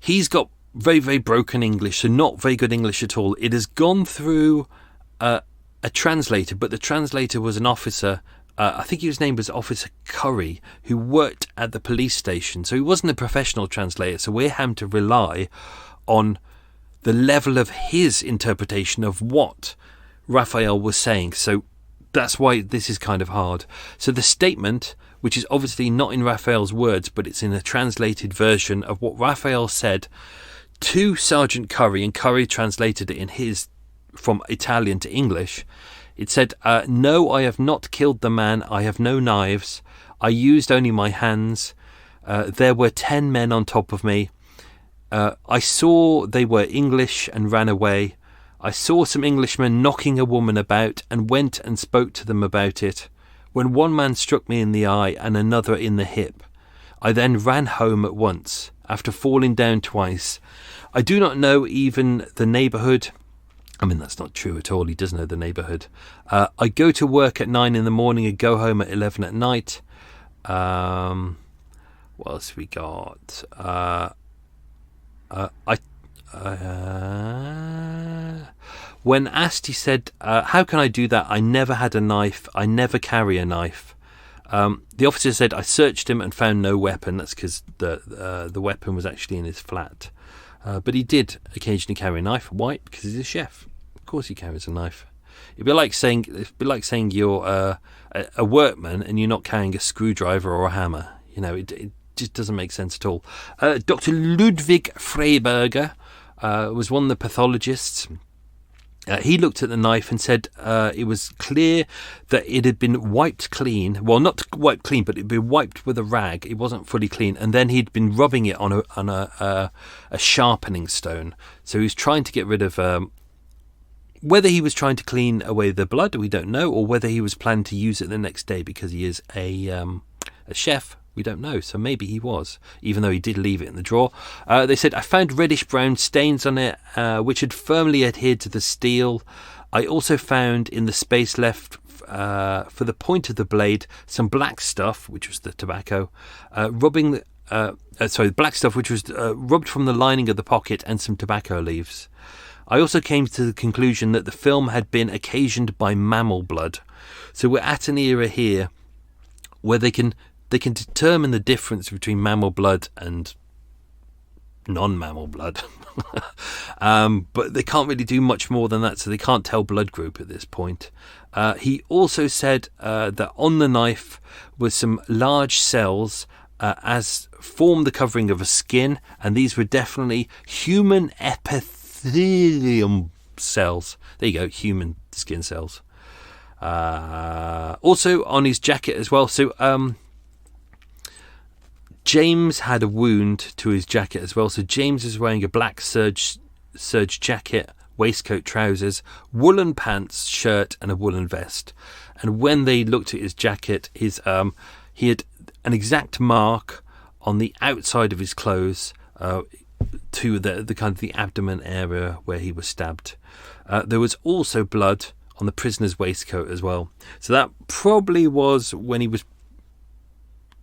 He's got very, very broken English, so not very good English at all. It has gone through a translator, but the translator was an officer. I think his name was Officer Curry, who worked at the police station. So he wasn't a professional translator. So we're having to rely on the level of his interpretation of what Raphael was saying. So that's why this is kind of hard. So the statement, which is obviously not in Raphael's words, but it's in a translated version of what Raphael said to Sergeant Curry, and Curry translated it in his from Italian to English. It said, "No, I have not killed the man. I have no knives. I used only my hands. There were 10 men on top of me. I saw they were English and ran away. I saw some Englishmen knocking a woman about and went and spoke to them about it. when one man struck me in the eye and another in the hip. I then ran home at once, after falling down twice. I do not know even the neighbourhood. I mean, that's not true at all. He does know the neighbourhood. I go to work at 9 in the morning and go home at 11 at night. What else we got? When asked, he said, how can I do that? I never had a knife. I never carry a knife. The officer said, I searched him and found no weapon. That's because the weapon was actually in his flat. But he did occasionally carry a knife. Why? Because he's a chef. Of course he carries a knife. It'd be like saying you're a workman and you're not carrying a screwdriver or a hammer. You know, it just doesn't make sense at all. Dr. Ludwig Freiberger was one of the pathologists. He looked at the knife and said it was clear that it had been wiped clean. Well, not wiped clean, but it had been wiped with a rag. It wasn't fully clean. And then he'd been rubbing it on a sharpening stone. So he was trying to get rid of... whether he was trying to clean away the blood, we don't know, or whether he was planning to use it the next day because he is a chef. We don't know, so maybe he was, even though he did leave it in the drawer. They said, I found reddish-brown stains on it, which had firmly adhered to the steel. I also found in the space left for the point of the blade some black stuff, which was the tobacco, black stuff which was rubbed from the lining of the pocket, and some tobacco leaves. I also came to the conclusion that the film had been occasioned by mammal blood. So we're at an era here where they can determine the difference between mammal blood and non-mammal blood. But they can't really do much more than that, so they can't tell blood group at this point. He also said that on the knife was some large cells as formed the covering of a skin, and these were definitely human epithelium cells. There you go, human skin cells. Also on his jacket as well. So James had a wound to his jacket as well. So James is wearing a black serge jacket, waistcoat, trousers, woolen pants, shirt, and a woolen vest. And when they looked at his jacket, he had an exact mark on the outside of his clothes to the kind of the abdomen area where he was stabbed. There was also blood on the prisoner's waistcoat as well. So that probably was when he was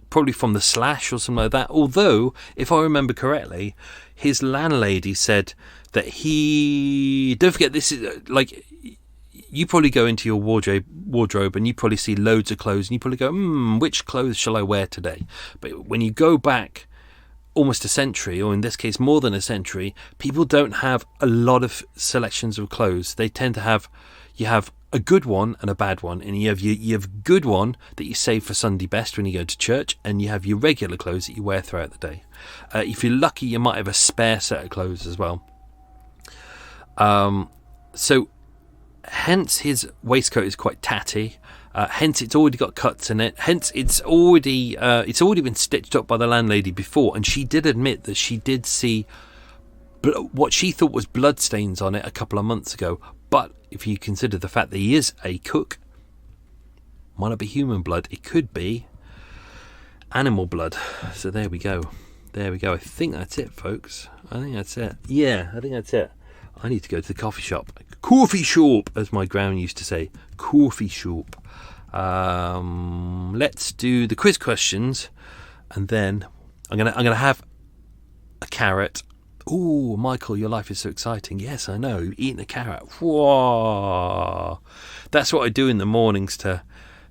probably from the slash or something like that. Although, if I remember correctly, his landlady said that don't forget, this is like, you probably go into your wardrobe and you probably see loads of clothes and you probably go, which clothes shall I wear today? But when you go back almost a century, or in this case more than a century, people don't have a lot of selections of clothes. They tend to you have a good one and a bad one, and you have good one that you save for Sunday best when you go to church, and you have your regular clothes that you wear throughout the day. If you're lucky, you might have a spare set of clothes as well. So hence his waistcoat is quite tatty. Hence it's already got cuts in it. Hence it's already been stitched up by the landlady before, and she did admit that she did see what she thought was blood stains on it a couple of months ago. But if you consider the fact that he is a cook, might not be human blood, it could be animal blood. So there we go. I think that's it, folks. I think that's it. Yeah, I think that's it. I need to go to the coffee shop. Coffee shop, as my gran used to say. Coffee shop. Let's do the quiz questions, and then I'm gonna have a carrot. Oh, Michael, your life is so exciting. Yes, I know. Eating a carrot. Whoa. That's what I do in the mornings to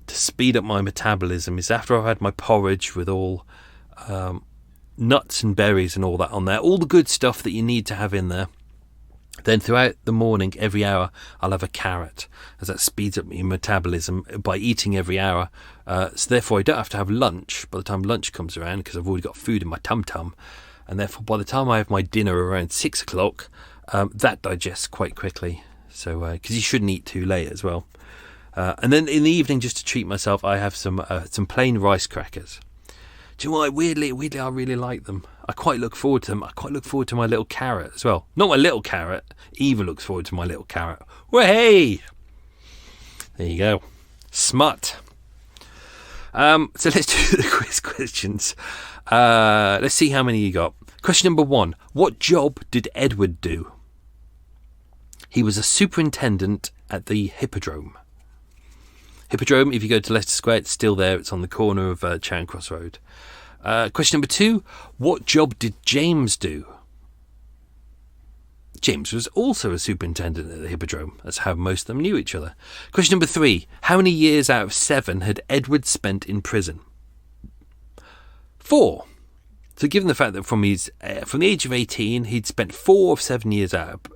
speed up my metabolism, is after I've had my porridge with all nuts and berries and all that on there, all the good stuff that you need to have in there. Then throughout the morning, every hour, I'll have a carrot, as that speeds up my metabolism by eating every hour. So therefore, I don't have to have lunch by the time lunch comes around, because I've already got food in my tum-tum. And therefore, by the time I have my dinner around 6 o'clock, that digests quite quickly. So, because you shouldn't eat too late as well. And then in the evening, just to treat myself, I have some plain rice crackers. Do you know what? Weirdly, I really like them. I quite look forward to them. I quite look forward to my little carrot as well. Not my little carrot. Eva looks forward to my little carrot. Well, hey! There you go. Smut. So let's do the quiz questions. Let's see how many you got. Question number 1. What job did Edward do? He was a superintendent at the Hippodrome. Hippodrome, if you go to Leicester Square, it's still there. It's on the corner of Charing Cross Road. Question number 2. What job did James do? James was also a superintendent at the Hippodrome. That's how most of them knew each other. Question number 3. How many years out of 7 had Edward spent in prison? 4. So given the fact that from the age of 18, he'd spent 4 of 7 years out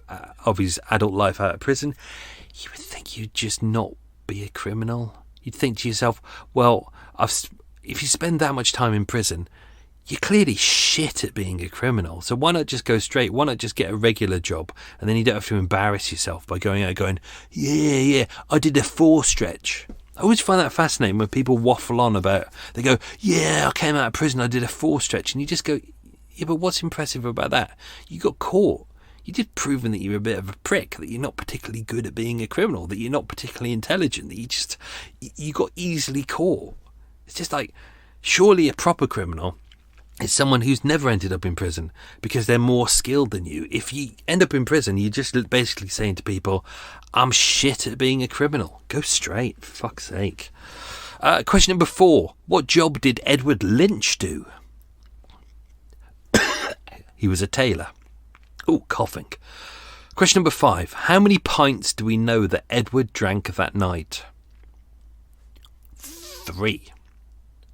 of his adult life out of prison, you would think you'd just not be a criminal. You'd think to yourself, well, if you spend that much time in prison, you're clearly shit at being a criminal. So why not just go straight? Why not just get a regular job? And then you don't have to embarrass yourself by going out going, yeah, I did a 4 stretch. I always find that fascinating when people waffle on about, they go, yeah, I came out of prison, I did a 4 stretch. And you just go, yeah, but what's impressive about that? You got caught. You did proven that you're a bit of a prick, that you're not particularly good at being a criminal, that you're not particularly intelligent, that you got easily caught. It's just like, surely a proper criminal is someone who's never ended up in prison because they're more skilled than you. If you end up in prison, you're just basically saying to people, I'm shit at being a criminal. Go straight, for fuck's sake. Question number 4. What job did Edward Lynch do? He was a tailor. Oh, coughing. Question number 5. How many pints do we know that Edward drank that night? 3.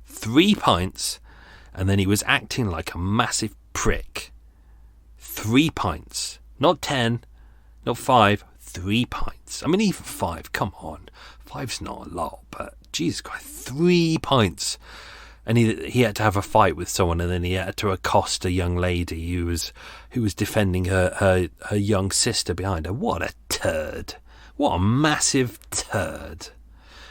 3 pints. And then he was acting like a massive prick. 3 pints. Not 10, not 5, 3 pints. I mean, even 5, come on. 5's not a lot, but Jesus Christ, 3 pints. And he had to have a fight with someone, and then he had to accost a young lady who was defending her young sister behind her. What a turd. What a massive turd.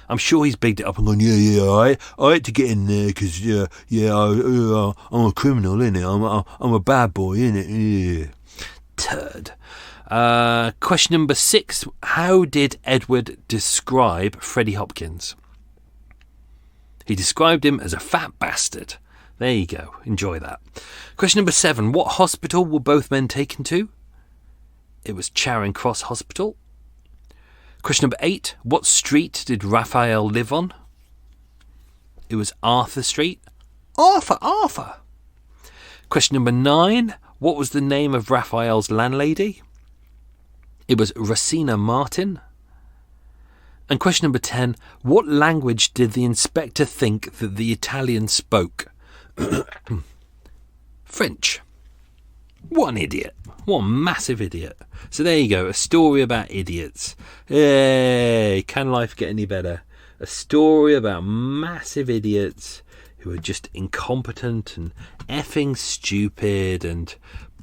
I'm sure he's bigged it up and gone, yeah, I had to get in there because, I'm a criminal, innit? I'm a bad boy, innit? Yeah. Turd. Question number 6. How did Edward describe Freddie Hopkins? He described him as a fat bastard. There you go. Enjoy that. Question number 7. What hospital were both men taken to? It was Charing Cross Hospital. Question number 8. What street did Raphael live on? It was Arthur Street. Arthur. Question number 9. What was the name of Raphael's landlady? It was Rosina Martin. And question number 10. What language did the inspector think that the Italian spoke? French. What an idiot. What a massive idiot. So there you go. A story about idiots. Hey, can life get any better? A story about massive idiots who are just incompetent and effing stupid and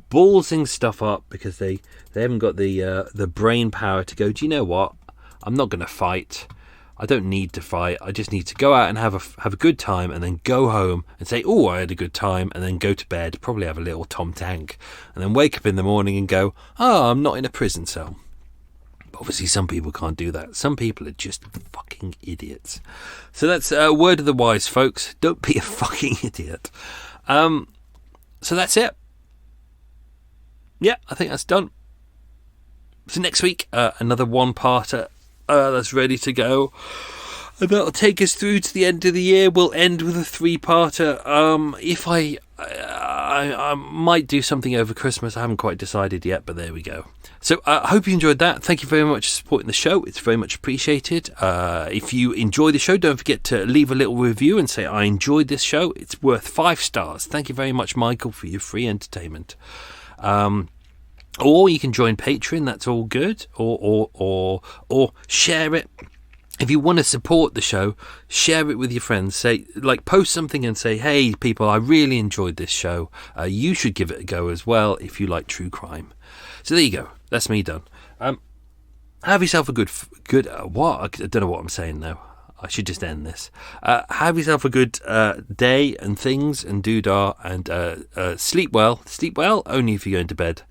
ballsing stuff up because they haven't got the brain power to go, do you know what? I'm not going to fight. I don't need to fight. I just need to go out and have a good time and then go home and say, oh, I had a good time, and then go to bed, probably have a little Tom Tank, and then wake up in the morning and go, oh, I'm not in a prison cell. But obviously some people can't do that. Some people are just fucking idiots. So that's a word of the wise, folks. Don't be a fucking idiot. So that's it. Yeah, I think that's done. So next week, another one-parter that's ready to go. And that'll take us through to the end of the year. We'll end with a 3-parter. If I might do something over Christmas. I haven't quite decided yet, but there we go. So I hope you enjoyed that. Thank you very much for supporting the show. It's very much appreciated. If you enjoy the show, don't forget to leave a little review and say, I enjoyed this show. It's worth 5 stars. Thank you very much, Michael, for your free entertainment. Or you can join Patreon, that's all good. Or share it. If you want to support the show, share it with your friends. Say, post something and say, hey, people, I really enjoyed this show. You should give it a go as well if you like true crime. So there you go. That's me done. Have yourself a good. What? I don't know what I'm saying now. I should just end this. Have yourself a good day and things and doodah, and sleep well. Sleep well only if you're going to bed.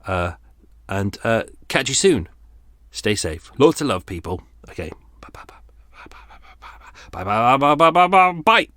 And catch you soon. Stay safe. Lots of love, people. Okay. Bye.